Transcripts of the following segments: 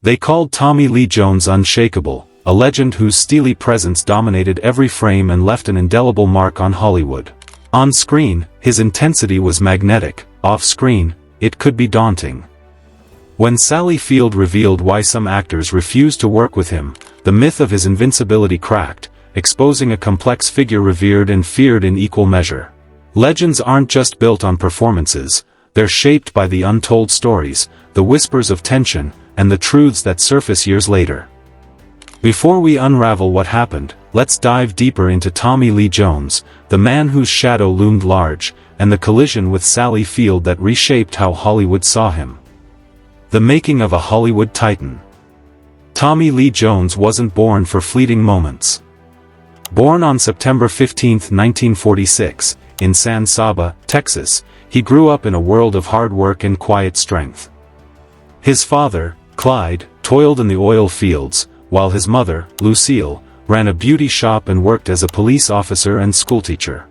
They called Tommy Lee Jones unshakable, a legend whose steely presence dominated every frame and left an indelible mark on Hollywood. On screen, his intensity was magnetic; off-screen, it could be daunting. When Sally Field revealed why some actors refused to work with him, the myth of his invincibility cracked, exposing a complex figure revered and feared in equal measure. Legends aren't just built on performances, they're shaped by the untold stories, the whispers of tension, and the truths that surface years later. Before we unravel what happened, let's dive deeper into Tommy Lee Jones, the man whose shadow loomed large, and the collision with Sally Field that reshaped how Hollywood saw him. The making of a Hollywood titan. Tommy Lee Jones wasn't born for fleeting moments. Born on September 15, 1946, in San Saba, Texas, he grew up in a world of hard work and quiet strength. His father, Clyde, toiled in the oil fields, while his mother, Lucille, ran a beauty shop and worked as a police officer and schoolteacher.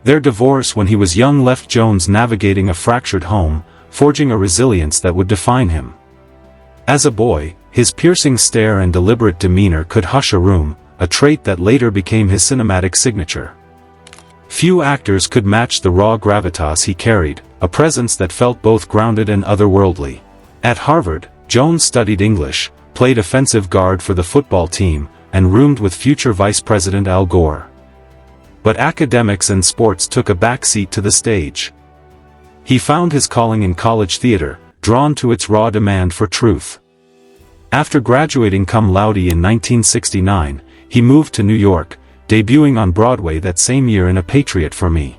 Their divorce when he was young left Jones navigating a fractured home, forging a resilience that would define him. As a boy, his piercing stare and deliberate demeanor could hush a room, a trait that later became his cinematic signature. Few actors could match the raw gravitas he carried, a presence that felt both grounded and otherworldly. At Harvard, Jones studied English, played offensive guard for the football team, and roomed with future Vice President Al Gore. But academics and sports took a backseat to the stage. He found his calling in college theater, drawn to its raw demand for truth. After graduating cum laude in 1969, he moved to New York, debuting on Broadway that same year in A Patriot for Me.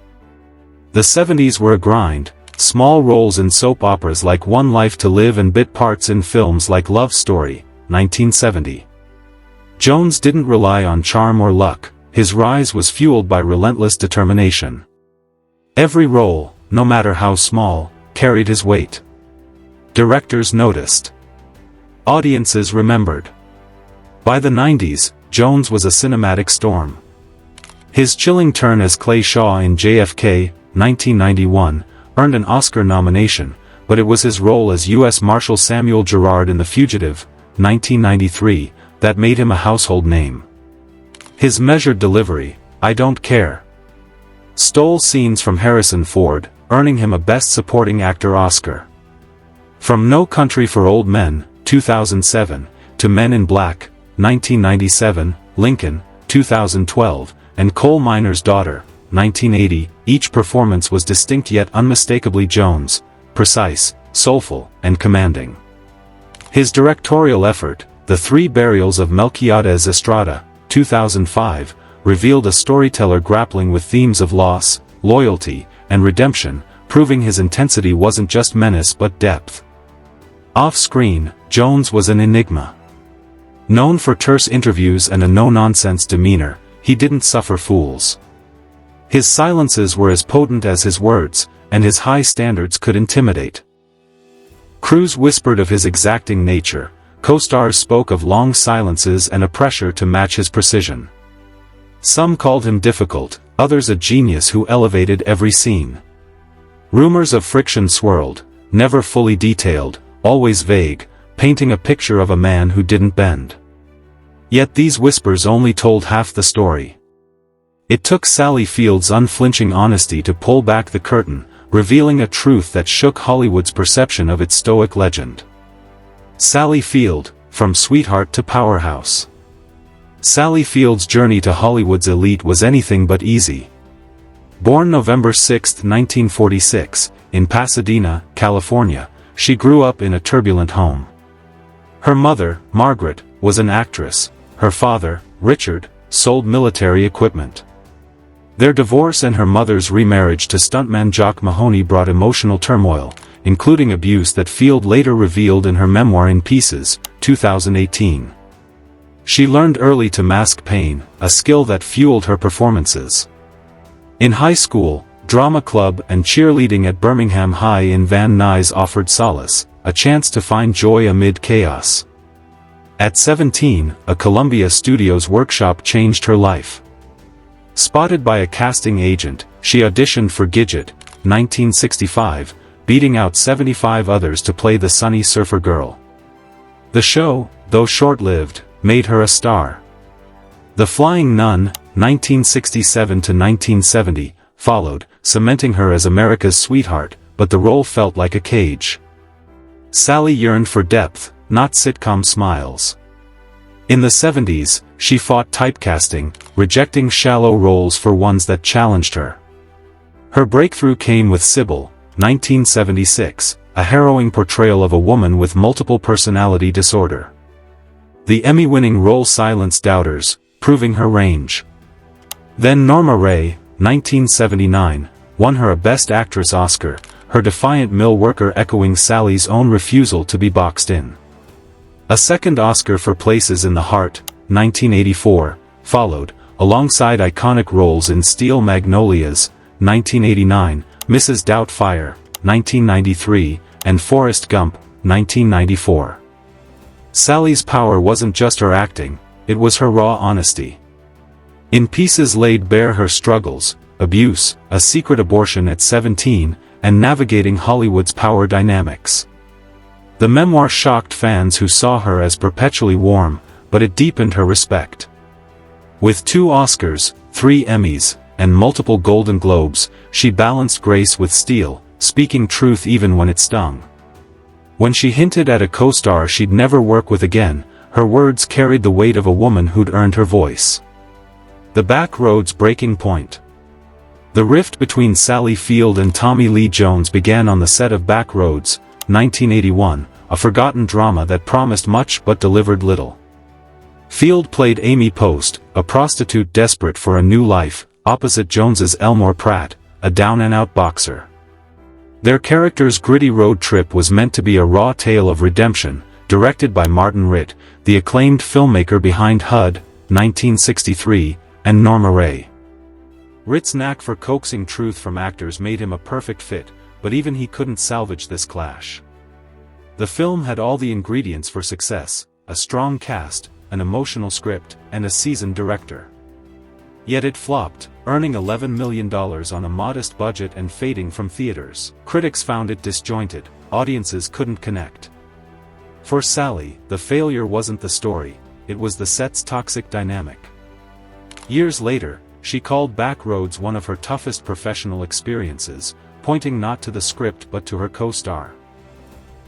The 70s were a grind, small roles in soap operas like One Life to Live and bit parts in films like Love Story, 1970. Jones didn't rely on charm or luck, his rise was fueled by relentless determination. Every role, no matter how small, carried his weight. Directors noticed. Audiences remembered. By the 90s, Jones was a cinematic storm. His chilling turn as Clay Shaw in JFK, 1991, earned an Oscar nomination, but it was his role as U.S. Marshal Samuel Gerard in The Fugitive, 1993, that made him a household name. His measured delivery, "I don't care," stole scenes from Harrison Ford, earning him a Best Supporting Actor Oscar. From No Country for Old Men, 2007, to Men in Black, 1997, Lincoln, 2012, and Coal Miner's Daughter, 1980, each performance was distinct yet unmistakably Jones, precise, soulful, and commanding. His directorial effort, The Three Burials of Melquiades Estrada, 2005, revealed a storyteller grappling with themes of loss, loyalty, and redemption, proving his intensity wasn't just menace but depth. Off-screen, Jones was an enigma. Known for terse interviews and a no-nonsense demeanor, he didn't suffer fools. His silences were as potent as his words, and his high standards could intimidate. Crews whispered of his exacting nature, co-stars spoke of long silences and a pressure to match his precision. Some called him difficult, others a genius who elevated every scene. Rumors of friction swirled, never fully detailed, always vague, painting a picture of a man who didn't bend. Yet these whispers only told half the story. It took Sally Field's unflinching honesty to pull back the curtain, revealing a truth that shook Hollywood's perception of its stoic legend. Sally Field, from sweetheart to powerhouse. Sally Field's journey to Hollywood's elite was anything but easy. Born November 6, 1946, in Pasadena, California, she grew up in a turbulent home. Her mother, Margaret, was an actress. Her father, Richard, sold military equipment. Their divorce and her mother's remarriage to stuntman Jock Mahoney brought emotional turmoil, including abuse that Field later revealed in her memoir In Pieces, 2018. She learned early to mask pain, a skill that fueled her performances. In high school, drama club and cheerleading at Birmingham High in Van Nuys offered solace, a chance to find joy amid chaos. At 17, a Columbia Studios workshop changed her life. Spotted by a casting agent, she auditioned for Gidget, 1965, beating out 75 others to play the sunny surfer girl. The show, though short-lived, made her a star. The Flying Nun, 1967 to 1970, followed, cementing her as America's sweetheart, but the role felt like a cage. Sally yearned for depth, not sitcom smiles. In the 70s, she fought typecasting, rejecting shallow roles for ones that challenged her. Her breakthrough came with Sybil, 1976, a harrowing portrayal of a woman with multiple personality disorder. The Emmy-winning role silenced doubters, proving her range. Then Norma Rae, 1979, won her a Best Actress Oscar, her defiant mill worker echoing Sally's own refusal to be boxed in. A second Oscar for Places in the Heart, 1984, followed, alongside iconic roles in Steel Magnolias, 1989, Mrs. Doubtfire, 1993, and Forrest Gump, 1994. Sally's power wasn't just her acting, it was her raw honesty. In Pieces laid bare her struggles, abuse, a secret abortion at 17, and navigating Hollywood's power dynamics. The memoir shocked fans who saw her as perpetually warm, but it deepened her respect. With 2 Oscars, 3 Emmys, and multiple Golden Globes, she balanced grace with steel, speaking truth even when it stung. When she hinted at a co-star she'd never work with again, her words carried the weight of a woman who'd earned her voice. The Backroads breaking point. The rift between Sally Field and Tommy Lee Jones began on the set of Backroads, 1981, a forgotten drama that promised much but delivered little. Field played Amy Post, a prostitute desperate for a new life, opposite Jones's Elmore Pratt, a down-and-out boxer. Their character's gritty road trip was meant to be a raw tale of redemption, directed by Martin Ritt, the acclaimed filmmaker behind HUD, 1963, and Norma Rae. Ritt's knack for coaxing truth from actors made him a perfect fit, but even he couldn't salvage this clash. The film had all the ingredients for success: a strong cast, an emotional script, and a seasoned director. Yet it flopped, earning $11 million on a modest budget and fading from theaters. Critics found it disjointed, audiences couldn't connect. For Sally, the failure wasn't the story, it was the set's toxic dynamic. Years later, she called Backroads one of her toughest professional experiences, pointing not to the script but to her co-star.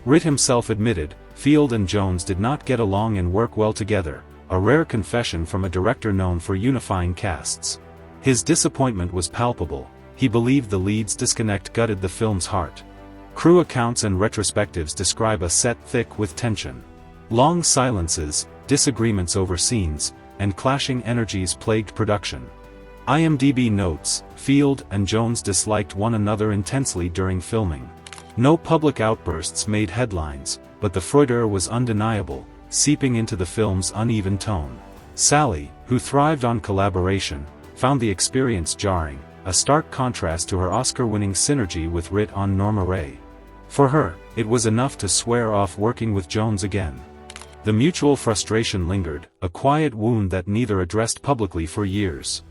Ritt himself admitted, Field and Jones did not get along and work well together, a rare confession from a director known for unifying casts. His disappointment was palpable, he believed the lead's disconnect gutted the film's heart. Crew accounts and retrospectives describe a set thick with tension. Long silences, disagreements over scenes, and clashing energies plagued production. IMDb notes, Field and Jones disliked one another intensely during filming. No public outbursts made headlines, but the froideur was undeniable, seeping into the film's uneven tone. Sally, who thrived on collaboration, found the experience jarring, a stark contrast to her Oscar-winning synergy with Ritt on Norma Rae. For her, it was enough to swear off working with Jones again. The mutual frustration lingered, a quiet wound that neither addressed publicly for years.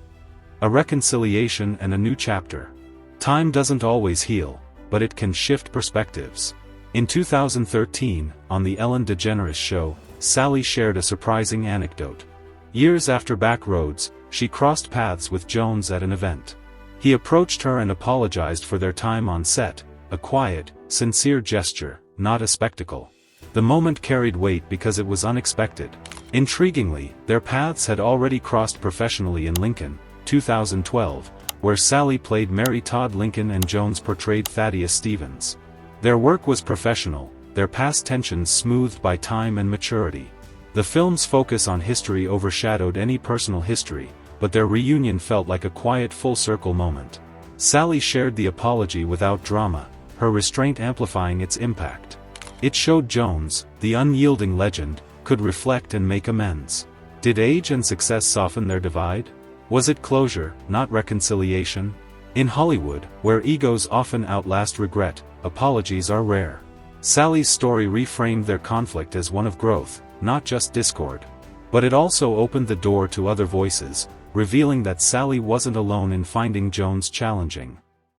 A reconciliation and a new chapter. Time doesn't always heal, but it can shift perspectives. In 2013, on The Ellen DeGeneres Show, Sally shared a surprising anecdote. Years after Backroads, she crossed paths with Jones at an event. He approached her and apologized for their time on set, a quiet, sincere gesture, not a spectacle. The moment carried weight because it was unexpected. Intriguingly, their paths had already crossed professionally in Lincoln, 2012, where Sally played Mary Todd Lincoln and Jones portrayed Thaddeus Stevens. Their work was professional, their past tensions smoothed by time and maturity. The film's focus on history overshadowed any personal history, but their reunion felt like a quiet full-circle moment. Sally shared the apology without drama, her restraint amplifying its impact. It showed Jones, the unyielding legend, could reflect and make amends. Did age and success soften their divide? Was it closure, not reconciliation? In Hollywood, where egos often outlast regret, apologies are rare. Sally's story reframed their conflict as one of growth, not just discord. But it also opened the door to other voices, revealing that Sally wasn't alone in finding Jones challenging.